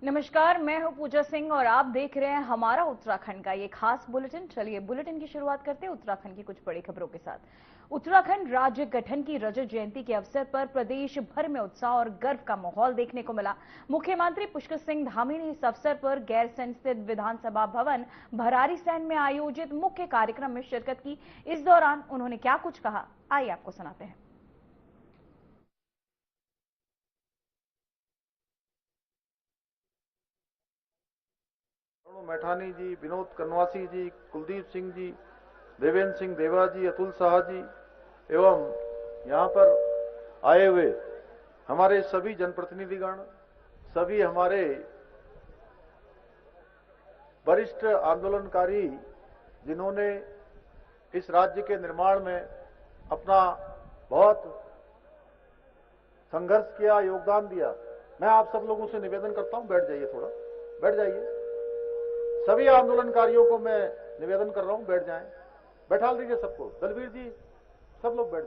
नमस्कार, मैं हूं पूजा सिंह और आप देख रहे हैं हमारा उत्तराखंड का ये खास बुलेटिन। चलिए बुलेटिन की शुरुआत करते हैं उत्तराखंड की कुछ बड़ी खबरों के साथ। उत्तराखंड राज्य गठन की रजत जयंती के अवसर पर प्रदेश भर में उत्साह और गर्व का माहौल देखने को मिला। मुख्यमंत्री पुष्कर सिंह धामी ने इस अवसर पर गैरसैंण स्थित विधानसभा भवन भरारीसैंण में आयोजित मुख्य कार्यक्रम में शिरकत की। इस दौरान उन्होंने क्या कुछ कहा, आइए आपको सुनाते हैं। मैठानी जी, विनोद कनवासी जी, कुलदीप सिंह जी, देवेंद्र सिंह देवा जी, अतुल शाह जी एवं यहाँ पर आए हुए हमारे सभी जनप्रतिनिधिगण, सभी हमारे वरिष्ठ आंदोलनकारी जिन्होंने इस राज्य के निर्माण में अपना बहुत संघर्ष किया, योगदान दिया। मैं आप सब लोगों से निवेदन करता हूं, बैठ जाइए, थोड़ा बैठ जाइए। सभी आंदोलनकारियों को मैं निवेदन कर रहा हूं, बैठ जाएं, बैठा दीजिए सबको। दलवीर जी, सब लोग बैठ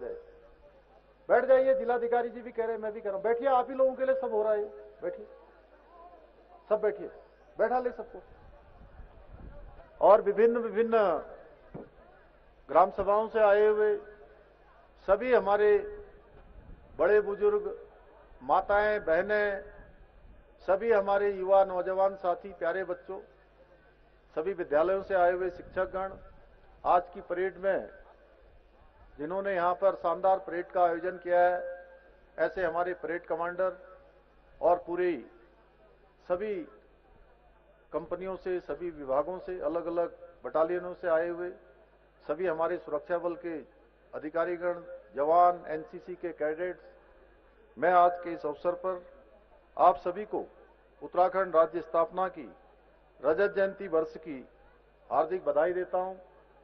जाइए। जिलाधिकारी जी भी कह रहे हैं, मैं भी कह रहा हूं, बैठिए। आप ही लोगों के लिए सब हो रहा है, बैठिए, सब बैठिए, बैठा ले सबको। और विभिन्न ग्राम सभाओं से आए हुए सभी हमारे बड़े बुजुर्ग, माताएं, बहनें, सभी हमारे युवा नौजवान साथी, प्यारे बच्चों, सभी विद्यालयों से आए हुए शिक्षकगण, आज की परेड में जिन्होंने यहां पर शानदार परेड का आयोजन किया है, ऐसे हमारे परेड कमांडर और पूरी सभी कंपनियों से, सभी विभागों से, अलग अलग बटालियनों से आए हुए सभी हमारे सुरक्षा बल के अधिकारीगण, जवान, एनसीसी के कैडेट्स, मैं आज के इस अवसर पर आप सभी को उत्तराखंड राज्य स्थापना की रजत जयंती वर्ष की हार्दिक बधाई देता हूं,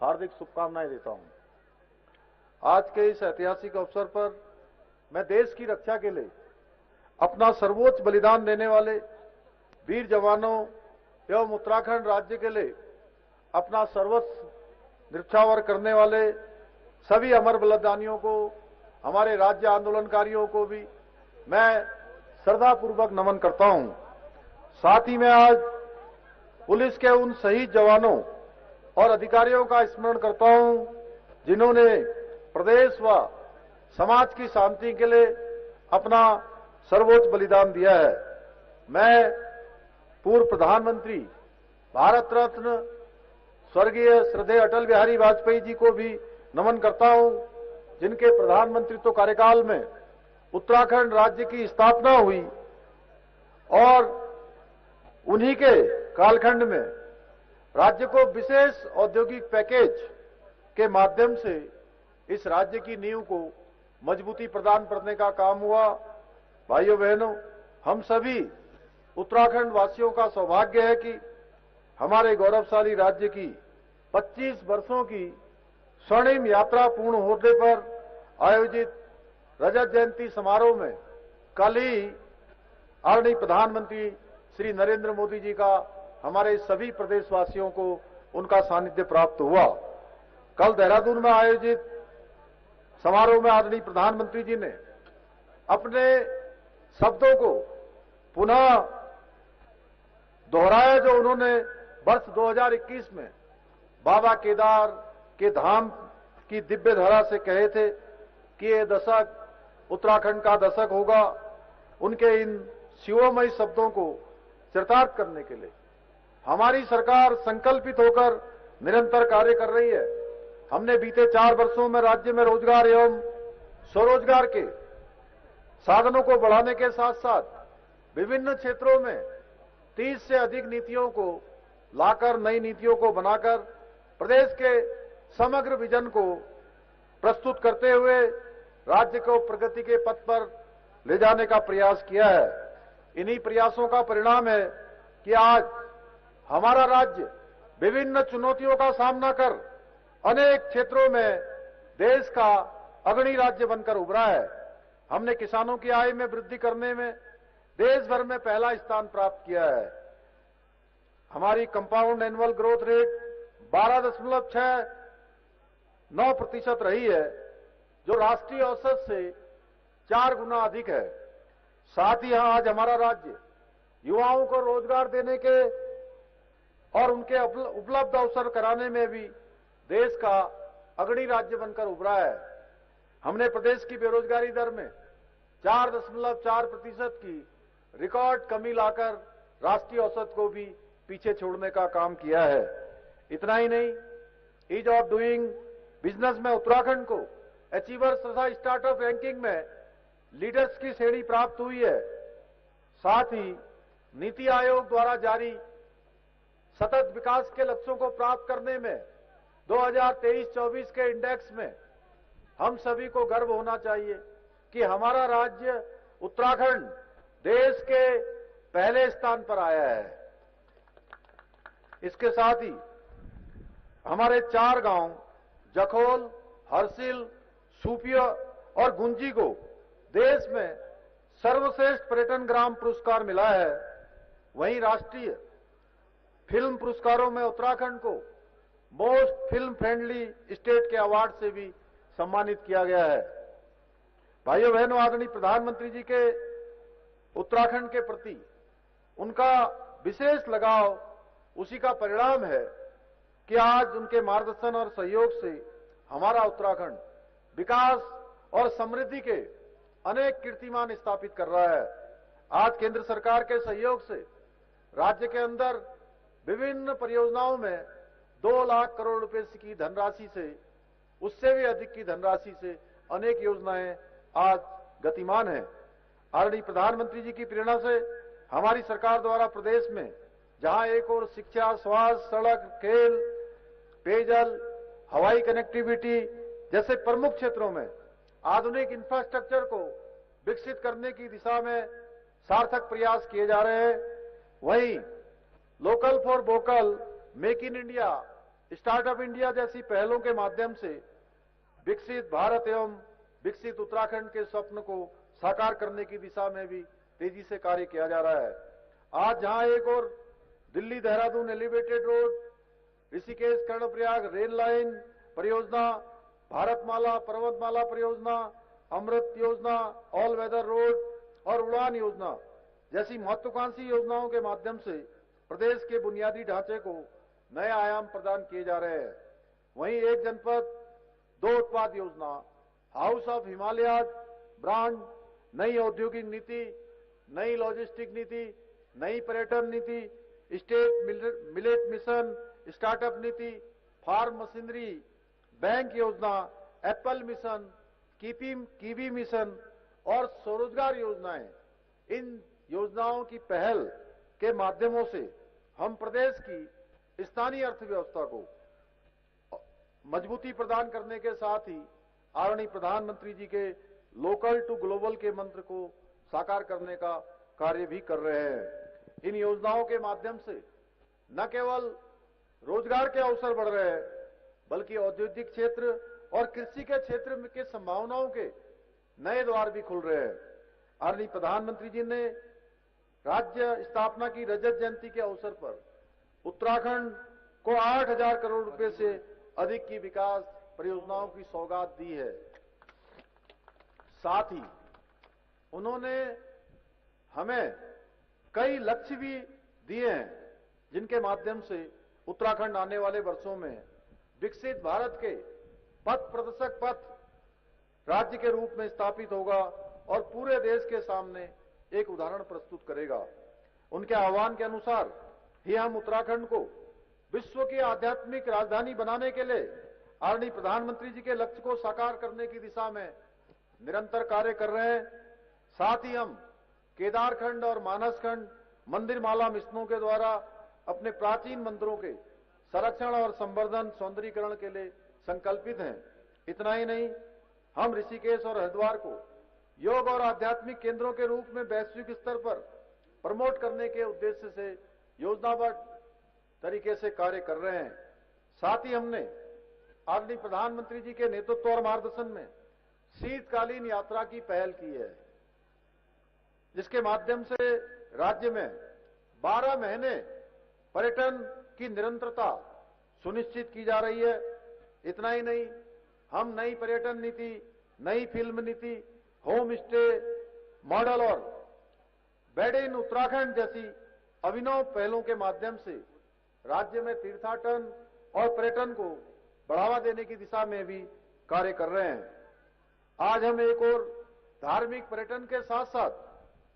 हार्दिक शुभकामनाएं देता हूं। आज के इस ऐतिहासिक अवसर पर मैं देश की रक्षा के लिए अपना सर्वोच्च बलिदान देने वाले वीर जवानों एवं उत्तराखंड राज्य के लिए अपना सर्वस्व न्यौछावर करने वाले सभी अमर बलिदानियों को, हमारे राज्य आंदोलनकारियों को भी मैं श्रद्धापूर्वक नमन करता हूं। साथ ही मैं आज पुलिस के उन शहीद जवानों और अधिकारियों का स्मरण करता हूं जिन्होंने प्रदेश व समाज की शांति के लिए अपना सर्वोच्च बलिदान दिया है। मैं पूर्व प्रधानमंत्री, भारत रत्न स्वर्गीय श्रद्धेय अटल बिहारी वाजपेयी जी को भी नमन करता हूं, जिनके प्रधानमंत्रित्व कार्यकाल में उत्तराखंड राज्य की स्थापना हुई और उन्हीं के कालखंड में राज्य को विशेष औद्योगिक पैकेज के माध्यम से इस राज्य की नींव को मजबूती प्रदान करने का काम हुआ। भाइयों बहनों, हम सभी उत्तराखंड वासियों का सौभाग्य है कि हमारे गौरवशाली राज्य की 25 वर्षों की स्वर्णिम यात्रा पूर्ण होने पर आयोजित रजत जयंती समारोह में कल ही आदरणीय प्रधानमंत्री श्री नरेंद्र मोदी जी का हमारे सभी प्रदेशवासियों को उनका सानिध्य प्राप्त हुआ। कल देहरादून में आयोजित समारोह में आदरणीय प्रधानमंत्री जी ने अपने शब्दों को पुनः दोहराया जो उन्होंने वर्ष 2021 में बाबा केदार के धाम की दिव्य धरा से कहे थे कि ये दशक उत्तराखंड का दशक होगा। उनके इन शिवमयी शब्दों को चरितार्थ करने के लिए हमारी सरकार संकल्पित होकर निरंतर कार्य कर रही है। हमने बीते 4 वर्षों में राज्य में रोजगार एवं स्वरोजगार के साधनों को बढ़ाने के साथ साथ विभिन्न क्षेत्रों में 30 से अधिक नीतियों को लाकर, नई नीतियों को बनाकर प्रदेश के समग्र विजन को प्रस्तुत करते हुए राज्य को प्रगति के पथ पर ले जाने का प्रयास किया है। इन्हीं प्रयासों का परिणाम है कि आज हमारा राज्य विभिन्न चुनौतियों का सामना कर अनेक क्षेत्रों में देश का अग्रणी राज्य बनकर उभरा है। हमने किसानों की आय में वृद्धि करने में देश भर में पहला स्थान प्राप्त किया है। हमारी कंपाउंड एनुअल ग्रोथ रेट 12.69% रही है, जो राष्ट्रीय औसत से 4 गुना अधिक है। साथ ही आज हमारा राज्य युवाओं को रोजगार देने के और उनके उपलब्ध अवसर कराने में भी देश का अग्रणी राज्य बनकर उभरा है। हमने प्रदेश की बेरोजगारी दर में 4.4% की रिकॉर्ड कमी लाकर राष्ट्रीय औसत को भी पीछे छोड़ने का काम किया है। इतना ही नहीं, ईज ऑफ डूइंग बिजनेस में उत्तराखंड को अचीवर्स तथा स्टार्टअप रैंकिंग में लीडर्स की श्रेणी प्राप्त हुई है। साथ ही नीति आयोग द्वारा जारी सतत विकास के लक्ष्यों को प्राप्त करने में 2023-24 के इंडेक्स में हम सभी को गर्व होना चाहिए कि हमारा राज्य उत्तराखंड देश के पहले स्थान पर आया है। इसके साथ ही हमारे 4 गांव जखोल, हरसिल, सूपिया और गुंजी को देश में सर्वश्रेष्ठ पर्यटन ग्राम पुरस्कार मिला है। वहीं राष्ट्रीय फिल्म पुरस्कारों में उत्तराखंड को मोस्ट फिल्म फ्रेंडली स्टेट के अवार्ड से भी सम्मानित किया गया है। भाइयों बहनों, आदरणीय प्रधानमंत्री जी के उत्तराखंड के प्रति उनका विशेष लगाव उसी का परिणाम है कि आज उनके मार्गदर्शन और सहयोग से हमारा उत्तराखंड विकास और समृद्धि के अनेक कीर्तिमान स्थापित कर रहा है। आज केंद्र सरकार के सहयोग से राज्य के अंदर विभिन्न परियोजनाओं में 2 लाख करोड़ रुपए की धनराशि से, उससे भी अधिक की धनराशि से अनेक योजनाएं आज गतिमान हैं। आदरणीय प्रधानमंत्री जी की प्रेरणा से हमारी सरकार द्वारा प्रदेश में जहां एक ओर शिक्षा, स्वास्थ्य, सड़क, खेल, पेयजल, हवाई कनेक्टिविटी जैसे प्रमुख क्षेत्रों में आधुनिक इंफ्रास्ट्रक्चर को विकसित करने की दिशा में सार्थक प्रयास किए जा रहे हैं, वहीं local for vocal, make in India, startup India जैसी पहलों के माध्यम से विकसित भारत एवं विकसित उत्तराखंड के स्वप्न को साकार करने की दिशा में भी तेजी से कार्य किया जा रहा है। आज जहां एक और Delhi Dehradun elevated road, Rishikesh Karnaprayag rail line परियोजना, भारतमाला पर्वतमाला परियोजना, अमृत योजना, ऑल वेदर रोड और उड़ान योजना जैसी महत्वाकांक्षी योजनाओं के माध्यम से प्रदेश के बुनियादी ढांचे को नए आयाम प्रदान किए जा रहे हैं। वहीं एक जनपद 2 उत्पाद योजना, हाउस ऑफ हिमालयाज ब्रांड, नई औद्योगिक नीति, नई लॉजिस्टिक नीति, नई पर्यटन नीति, स्टेट मिलेट मिशन, स्टार्टअप नीति, फार्म मशीनरी बैंक योजना, एप्पल मिशन, कीवी मिशन और स्वरोजगार योजनाएं, इन योजनाओं की पहल के माध्यमों से हम प्रदेश की स्थानीय अर्थव्यवस्था को मजबूती प्रदान करने के साथ ही आदरणीय प्रधानमंत्री जी के लोकल टू ग्लोबल के मंत्र को साकार करने का कार्य भी कर रहे हैं। इन योजनाओं के माध्यम से न केवल रोजगार के अवसर बढ़ रहे हैं, बल्कि औद्योगिक क्षेत्र और कृषि के क्षेत्र के संभावनाओं के नए द्वार भी खुल रहे हैं। आदरणीय प्रधानमंत्री जी ने राज्य स्थापना की रजत जयंती के अवसर पर उत्तराखंड को 8,000 करोड़ रुपए से अधिक की विकास परियोजनाओं की सौगात दी है। साथ ही उन्होंने हमें कई लक्ष्य भी दिए हैं, जिनके माध्यम से उत्तराखंड आने वाले वर्षों में विकसित भारत के पथ प्रदर्शक पथ राज्य के रूप में स्थापित होगा और पूरे देश के सामने एक उदाहरण प्रस्तुत करेगा। उनके आह्वान के अनुसार ही हम उत्तराखंड को विश्व की आध्यात्मिक राजधानी बनाने के लिए आदरणीय प्रधानमंत्री जी के लक्ष्य को साकार करने की दिशा में निरंतर कार्य कर रहे हैं। साथ ही हम केदारखंड और मानसखंड मंदिर माला मिशनों के द्वारा अपने प्राचीन मंदिरों के संरक्षण और संवर्धन सौंदर्यीकरण के लिए संकल्पित हैं। इतना ही नहीं, हम ऋषिकेश और हरिद्वार को योग और आध्यात्मिक केंद्रों के रूप में वैश्विक स्तर पर प्रमोट करने के उद्देश्य से योजनाबद्ध तरीके से कार्य कर रहे हैं। साथ ही हमने आदरणीय प्रधानमंत्री जी के नेतृत्व और मार्गदर्शन में शीतकालीन यात्रा की पहल की है, जिसके माध्यम से राज्य में 12 महीने पर्यटन की निरंतरता सुनिश्चित की जा रही है। इतना ही नहीं, हम नई पर्यटन नीति, नई फिल्म नीति, होम स्टे मॉडल और मेड इन उत्तराखंड जैसी अभिनव पहलों के माध्यम से राज्य में तीर्थाटन और पर्यटन को बढ़ावा देने की दिशा में भी कार्य कर रहे हैं। आज हम एक और धार्मिक पर्यटन के साथ साथ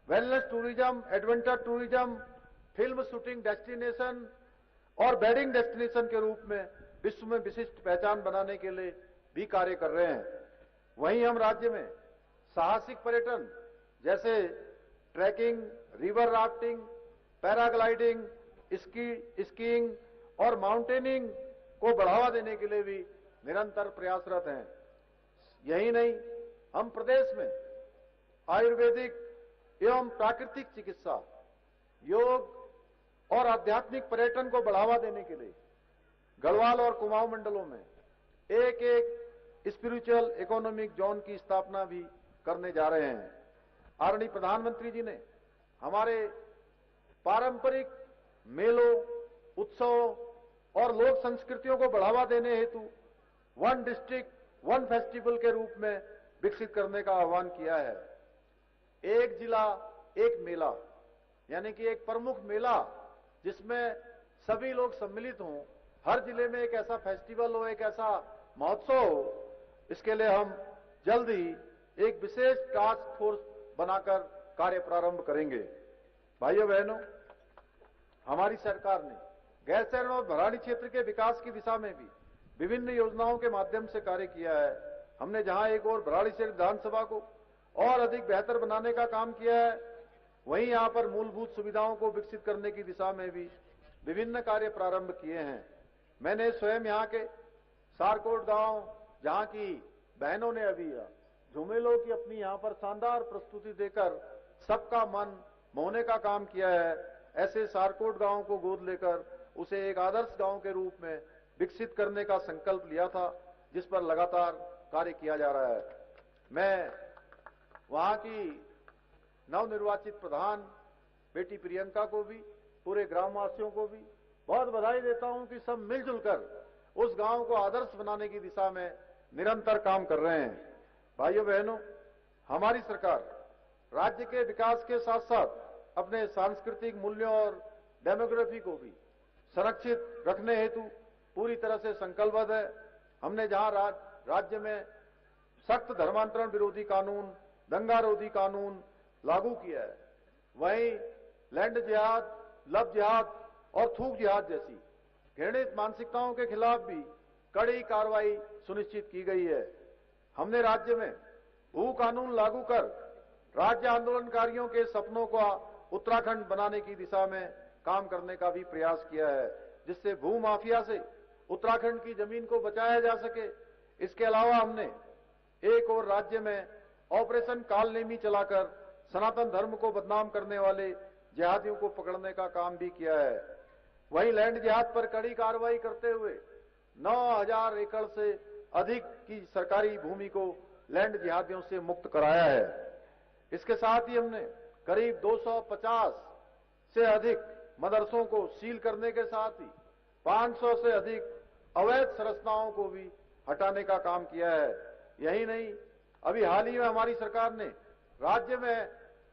wellness tourism, adventure tourism, film shooting destination और वेडिंग डेस्टिनेशन के रूप में विश्व में विशिष्ट पहचान बनाने के लिए भी कार्य कर रहे हैं। वहीं हम राज्य में साहसिक पर्यटन जैसे trekking, river rafting, paragliding, skiing और माउंटेनिंग को बढ़ावा देने के लिए भी निरंतर प्रयासरत हैं। यही नहीं, हम प्रदेश में आयुर्वेदिक एवं प्राकृतिक चिकित्सा, योग और आध्यात्मिक पर्यटन को बढ़ावा देने के लिए गढ़वाल और कुमाऊं मंडलों में एक एक स्पिरिचुअल इकोनॉमिक जोन की स्थापना भी करने जा रहे हैं। आदरणीय प्रधानमंत्री जी ने हमारे पारंपरिक मेलों, उत्सवों और लोक संस्कृतियों को बढ़ावा देने हेतु वन डिस्ट्रिक्ट वन फेस्टिवल के रूप में विकसित करने का आह्वान किया है। एक जिला एक मेला, यानी कि एक प्रमुख मेला जिसमें सभी लोग सम्मिलित हों, हर जिले में एक ऐसा फेस्टिवल हो, एक ऐसा महोत्सव हो। इसके लिए हम जल्द ही एक विशेष टास्क फोर्स बनाकर कार्य प्रारंभ करेंगे। भाइयों बहनों, हमारी सरकार ने गैरसैंण और भराड़ी क्षेत्र के विकास की दिशा में भी विभिन्न योजनाओं के माध्यम से कार्य किया है। हमने जहां एक और भराड़ी क्षेत्र विधानसभा को और अधिक बेहतर बनाने का काम किया है, वहीं यहां पर मूलभूत सुविधाओं को विकसित करने की दिशा में भी विभिन्न कार्य प्रारंभ किए हैं। मैंने स्वयं यहां के सारकोट गांव, जहां की बहनों ने अभी झुमेलों की अपनी यहां पर शानदार प्रस्तुति देकर सबका मन मोहने का काम किया है, ऐसे सारकोट गांव को गोद लेकर उसे एक आदर्श गांव के रूप में विकसित करने का संकल्प लिया था, जिस पर लगातार कार्य किया जा रहा है। मैं वहां की नवनिर्वाचित प्रधान बेटी प्रियंका को भी, पूरे ग्रामवासियों को भी बहुत बधाई देता हूं कि सब मिलजुल कर उस गांव को आदर्श बनाने की दिशा में निरंतर काम कर रहे हैं। भाइयों बहनों, हमारी सरकार राज्य के विकास के साथ साथ अपने सांस्कृतिक मूल्यों और डेमोग्राफी को भी संरक्षित रखने हेतु पूरी तरह से संकल्पबद्ध है। हमने जहां राज्य में सख्त धर्मांतरण विरोधी कानून, दंगा रोधी कानून लागू किया है, वहीं लैंड जिहाद, लव जिहाद और थूक जिहाद जैसी घृणित मानसिकताओं के खिलाफ भी कड़ी कार्रवाई सुनिश्चित की गई है। हमने राज्य में भू कानून लागू कर राज्य आंदोलनकारियों के सपनों को उत्तराखंड बनाने की दिशा में काम करने का भी प्रयास किया है, जिससे भू माफिया से उत्तराखंड की जमीन को बचाया जा सके। इसके अलावा हमने एक और राज्य में ऑपरेशन कालनेमी चलाकर सनातन धर्म को बदनाम करने वाले जिहादियों को पकड़ने का काम भी किया है। वहीं लैंड जिहाद पर कड़ी कार्रवाई करते हुए 9000 एकड़ से अधिक की सरकारी भूमि को लैंड जिहादियों से मुक्त कराया है। इसके साथ ही हमने करीब 250 से अधिक मदरसों को सील करने के साथ ही 500 से अधिक अवैध संरचनाओं को भी हटाने का काम किया है। यही नहीं, अभी हाल ही में हमारी सरकार ने राज्य में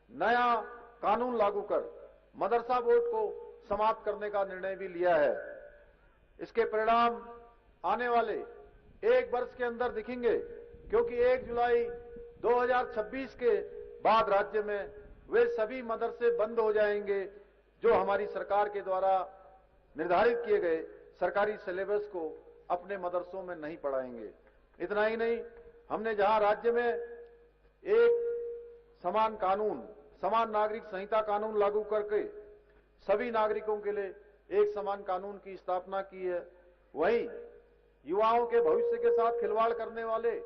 नया कानून लागू कर मदरसा बोर्ड को समाप्त करने का निर्णय भी लिया है। इसके परिणाम आने वाले एक वर्ष के अंदर दिखेंगे, क्योंकि 1 जुलाई 2026 के बाद राज्य में वे सभी मदरसे बंद हो जाएंगे जो हमारी सरकार के द्वारा निर्धारित किए गए सरकारी सिलेबस को अपने मदरसों में नहीं पढ़ाएंगे। इतना ही नहीं, हमने जहां राज्य में एक समान कानून, समान नागरिक संहिता कानून लागू करके सभी नागरिकों के लिए एक समान कानून की स्थापना की है, वहीं युवाओं के भविष्य के साथ खिलवाड़ करने वाले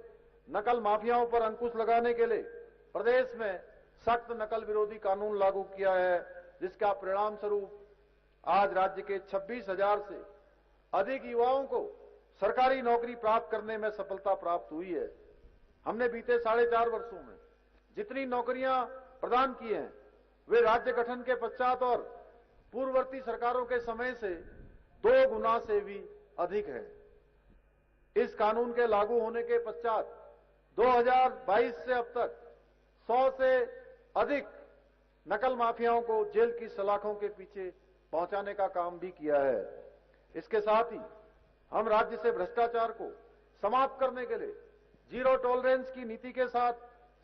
नकल माफियाओं पर अंकुश लगाने के लिए प्रदेश में सख्त नकल विरोधी कानून लागू किया है, जिसका परिणाम स्वरूप आज राज्य के 26,000 से अधिक युवाओं को सरकारी नौकरी प्राप्त करने में सफलता प्राप्त हुई है। हमने बीते 4.5 वर्षों में जितनी नौकरियां प्रदान की हैं, वे राज्य गठन के पश्चात और पूर्ववर्ती सरकारों के समय से 2 गुना से भी अधिक है। इस कानून के लागू होने के पश्चात 2022 से अब तक 100 से अधिक नकल माफियाओं को जेल की सलाखों के पीछे पहुंचाने का काम भी किया है। इसके साथ ही हम राज्य से भ्रष्टाचार को समाप्त करने के लिए जीरो टॉलरेंस की नीति के साथ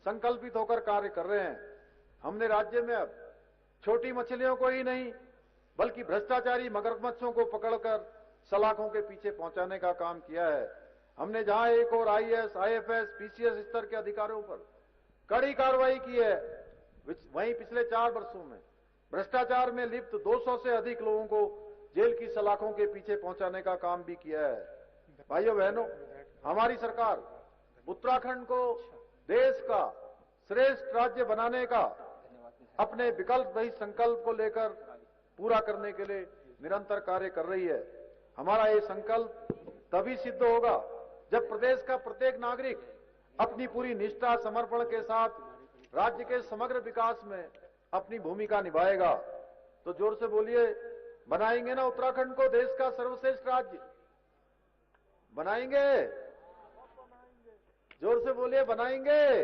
संकल्पित होकर कार्य कर रहे हैं। हमने राज्य में अब छोटी मछलियों को ही नहीं बल्कि भ्रष्टाचारी मगरमच्छों को पकड़कर सलाखों के पीछे पहुंचाने का काम किया है। हमने जहां एक और आईएएस, आईएफएस, पीसीएस स्तर के अधिकारियों पर कड़ी कार्रवाई की है, वहीं पिछले 4 वर्षों में भ्रष्टाचार में लिप्त 200 से अधिक लोगों को जेल की सलाखों के पीछे पहुंचाने का काम भी किया है। भाइयों बहनों, हमारी सरकार उत्तराखंड को देश का श्रेष्ठ राज्य बनाने का अपने विकल्प रहित संकल्प को लेकर पूरा करने के लिए निरंतर कार्य कर रही है। हमारा ये संकल्प तभी सिद्ध होगा जब प्रदेश का प्रत्येक नागरिक अपनी पूरी निष्ठा, समर्पण के साथ राज्य के समग्र विकास में अपनी भूमिका निभाएगा। तो जोर से बोलिए, बनाएंगे ना उत्तराखंड को देश का सर्वश्रेष्ठ राज्य? बनाएंगे? जोर से बोलिए, बनाएंगे?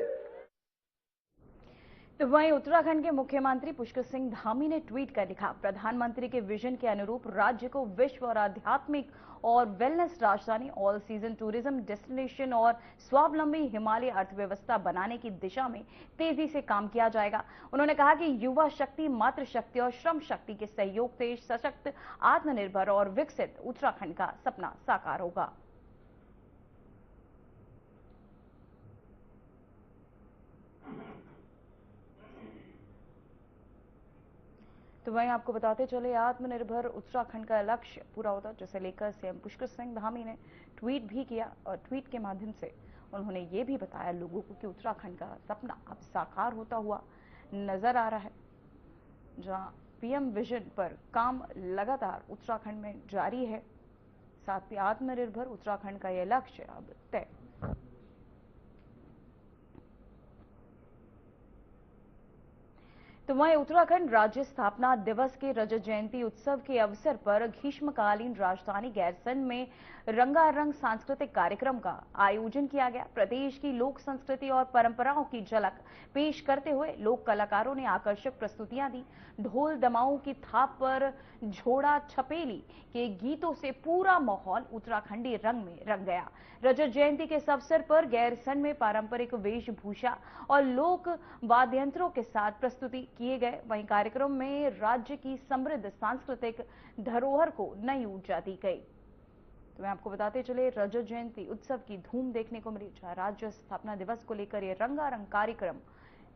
तो वहीं उत्तराखंड के मुख्यमंत्री पुष्कर सिंह धामी ने ट्वीट कर लिखा, प्रधानमंत्री के विजन के अनुरूप राज्य को विश्व और आध्यात्मिक और वेलनेस राजधानी, ऑल सीजन टूरिज्म डेस्टिनेशन और स्वावलंबी हिमालय अर्थव्यवस्था बनाने की दिशा में तेजी से काम किया जाएगा। उन्होंने कहा कि युवा शक्ति, मातृशक्ति और श्रम शक्ति के सहयोग से सशक्त, आत्मनिर्भर और विकसित उत्तराखंड का सपना साकार होगा। तो वहीं आपको बताते चले, आत्मनिर्भर उत्तराखंड का लक्ष्य पूरा होता, जिसे लेकर सीएम पुष्कर सिंह धामी ने ट्वीट भी किया और ट्वीट के माध्यम से उन्होंने ये भी बताया लोगों को कि उत्तराखंड का सपना अब साकार होता हुआ नजर आ रहा है। जहां पीएम विजन पर काम लगातार उत्तराखंड में जारी है, साथ ही आत्मनिर्भर उत्तराखंड का यह लक्ष्य अब तय। तो वहीं उत्तराखंड राज्य स्थापना दिवस के रजत जयंती उत्सव के अवसर पर ग्रीष्मकालीन राजधानी गैरसैंण में रंगारंग सांस्कृतिक कार्यक्रम का आयोजन किया गया। प्रदेश की लोक संस्कृति और परंपराओं की झलक पेश करते हुए लोक कलाकारों ने आकर्षक प्रस्तुतियां दी। ढोल दमाऊं की थाप पर झोड़ा छपेली के गीतों से पूरा माहौल उत्तराखंडी रंग में रंग गया। रजत जयंती के इस अवसर पर गैरसैंण में पारंपरिक वेशभूषा और लोक वाद्ययंत्रों के साथ प्रस्तुति किए गए। वहीं कार्यक्रम में राज्य की समृद्ध सांस्कृतिक धरोहर को नई ऊर्जा दी गई। तो मैं आपको बताते चले, रजत जयंती उत्सव की धूम देखने को मिली। जहां राज्य स्थापना दिवस को लेकर ये रंगारंग कार्यक्रम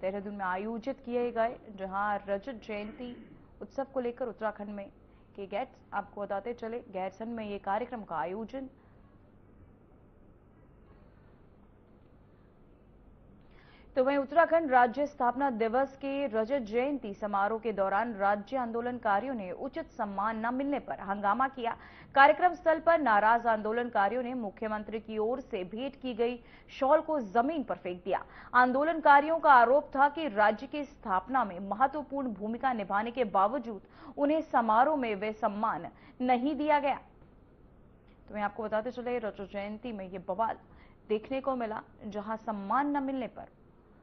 देहरादून में आयोजित किए गए, जहां रजत जयंती उत्सव को लेकर उत्तराखंड में आपको बताते चले, गैरसैंण में ये कार्यक्रम का आयोजन। तो वहीं उत्तराखंड राज्य स्थापना दिवस के रजत जयंती समारोह के दौरान राज्य आंदोलनकारियों ने उचित सम्मान न मिलने पर हंगामा किया। कार्यक्रम स्थल पर नाराज आंदोलनकारियों ने मुख्यमंत्री की ओर से भेंट की गई शॉल को जमीन पर फेंक दिया। आंदोलनकारियों का आरोप था कि राज्य की स्थापना में महत्वपूर्ण भूमिका निभाने के बावजूद उन्हें समारोह में वे सम्मान नहीं दिया गया। तो मैं आपको बताते चले, रजत जयंती में ये बवाल देखने को मिला, जहां सम्मान न मिलने पर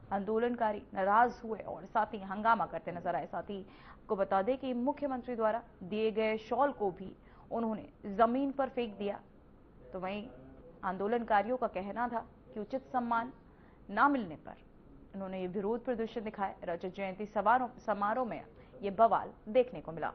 आंदोलनकारी नाराज हुए और साथ ही हंगामा करते नजर आए। साथ ही आपको बता दें कि मुख्यमंत्री द्वारा दिए गए शॉल को भी उन्होंने जमीन पर फेंक दिया। तो वहीं आंदोलनकारियों का कहना था कि उचित सम्मान न मिलने पर उन्होंने ये विरोध प्रदर्शन दिखाए। रजत जयंती समारोह में ये बवाल देखने को मिला।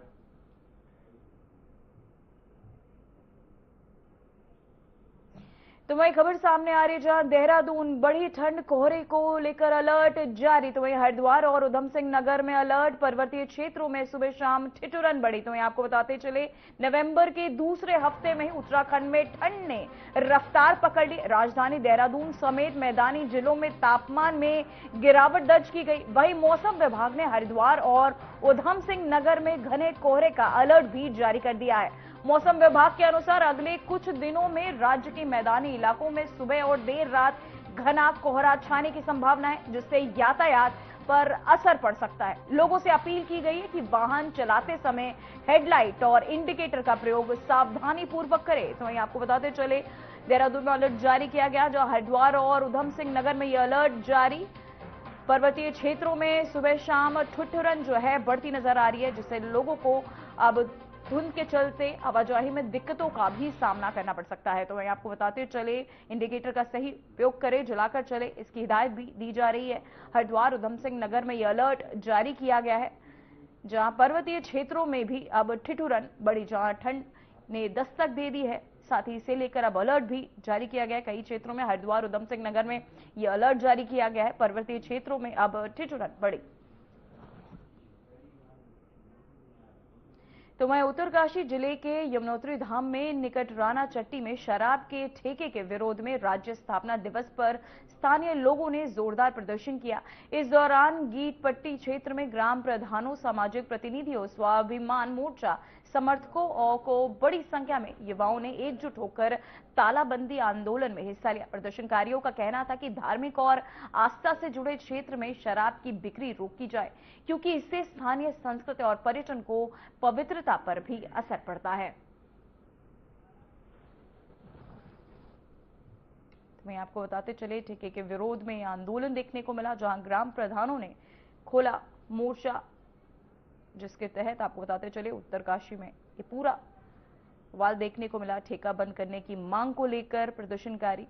तो वही खबर सामने आ रही है, जहां देहरादून बढ़ी ठंड, कोहरे को लेकर अलर्ट जारी। तो वही हरिद्वार और उधम सिंह नगर में अलर्ट, पर्वतीय क्षेत्रों में सुबह शाम ठिठुरन बढ़ी। तो वही आपको बताते चले, नवंबर के दूसरे हफ्ते में उत्तराखंड में ठंड ने रफ्तार पकड़ ली। राजधानी देहरादून समेत मैदानी जिलों में तापमान में गिरावट दर्ज की गई। वही मौसम विभाग ने हरिद्वार और उधम सिंह नगर में घने कोहरे का अलर्ट भी जारी कर दिया है। मौसम विभाग के अनुसार अगले कुछ दिनों में राज्य के मैदानी इलाकों में सुबह और देर रात घना कोहरा छाने की संभावना है, जिससे यातायात पर असर पड़ सकता है। लोगों से अपील की गई है कि वाहन चलाते समय हेडलाइट और इंडिकेटर का प्रयोग सावधानी पूर्वक करें। तो वहीं आपको बताते चले, देहरादून में अलर्ट जारी किया गया, जो हरिद्वार और उधम सिंह नगर में यह अलर्ट जारी। पर्वतीय क्षेत्रों में सुबह शाम ठुठुरन जो है बढ़ती नजर आ रही है, जिससे लोगों को अब धुंध के चलते आवाजाही में दिक्कतों का भी सामना करना पड़ सकता है। तो वहीं आपको बताते चले, इंडिकेटर का सही उपयोग करें, जलाकर चले, इसकी हिदायत भी दी जा रही है। हरिद्वार उधम सिंह नगर में यह अलर्ट जारी किया गया है, जहां पर्वतीय क्षेत्रों में भी अब ठिठुरन बढ़ी, जहां ठंड ने दस्तक दे दी है। साथ ही इसे लेकर अब अलर्ट भी जारी किया गया है कई क्षेत्रों में। हरिद्वार उधम सिंह नगर में यह अलर्ट जारी किया गया है, पर्वतीय क्षेत्रों में अब ठिठुरन बढ़ी। तो वहीं उत्तरकाशी जिले के यमुनोत्री धाम में निकट राना चट्टी में शराब के ठेके के विरोध में राज्य स्थापना दिवस पर स्थानीय लोगों ने जोरदार प्रदर्शन किया। इस दौरान गीत पट्टी क्षेत्र में ग्राम प्रधानों, सामाजिक प्रतिनिधियों, स्वाभिमान मोर्चा समर्थकों को बड़ी संख्या में युवाओं ने एकजुट होकर तालाबंदी आंदोलन में हिस्सा लिया। प्रदर्शनकारियों का कहना था कि धार्मिक और आस्था से जुड़े क्षेत्र में शराब की बिक्री रोकी जाए, क्योंकि इससे स्थानीय संस्कृति और पर्यटन को पवित्रता पर भी असर पड़ता है। मैं आपको बताते चले, ठेके के विरोध में आंदोलन देखने को मिला, जहां ग्राम प्रधानों ने खोला मोर्चा, जिसके तहत आपको बताते चले उत्तरकाशी में ये पूरा वाल देखने को मिला। ठेका बंद करने की मांग को लेकर प्रदर्शनकारी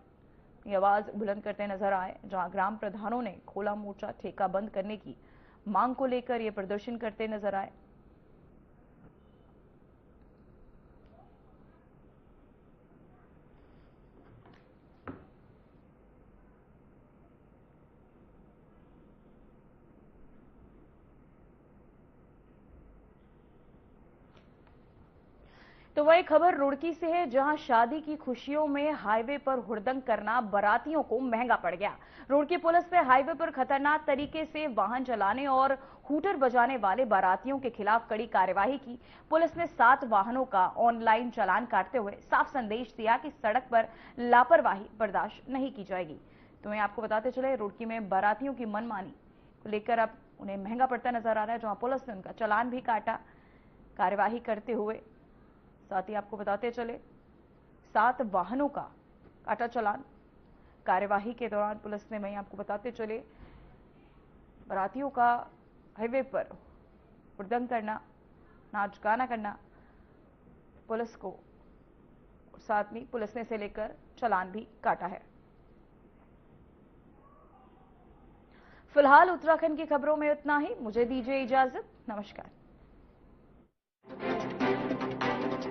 आवाज बुलंद करते नजर आए, जहां ग्राम प्रधानों ने खोला मोर्चा, ठेका बंद करने की मांग को लेकर ये प्रदर्शन करते नजर आए। तो वही खबर रुड़की से है, जहां शादी की खुशियों में हाईवे पर हुड़दंग करना बारातियों को महंगा पड़ गया। रुड़की पुलिस ने हाईवे पर खतरनाक तरीके से वाहन चलाने और हूटर बजाने वाले बारातियों के खिलाफ कड़ी कार्यवाही की। पुलिस ने 7 वाहनों का ऑनलाइन चालान काटते हुए साफ संदेश दिया कि सड़क पर लापरवाही बर्दाश्त नहीं की जाएगी। तो मैं आपको बताते चले, रुड़की में बारातियों की मनमानी को लेकर अब उन्हें महंगा पड़ता नजर आ रहा है, जहां पुलिस ने उनका चालान भी काटा कार्यवाही करते हुए। साथ ही आपको बताते चले, 7 वाहनों का काटा चालान। कार्यवाही के दौरान पुलिस ने, वहीं आपको बताते चले, बारातियों का हाईवे पर हुड़दंग करना, नाच गाना करना पुलिस को, साथ में पुलिस ने इसे लेकर चालान भी काटा है। फिलहाल उत्तराखंड की खबरों में इतना ही। मुझे दीजिए इजाजत। नमस्कार।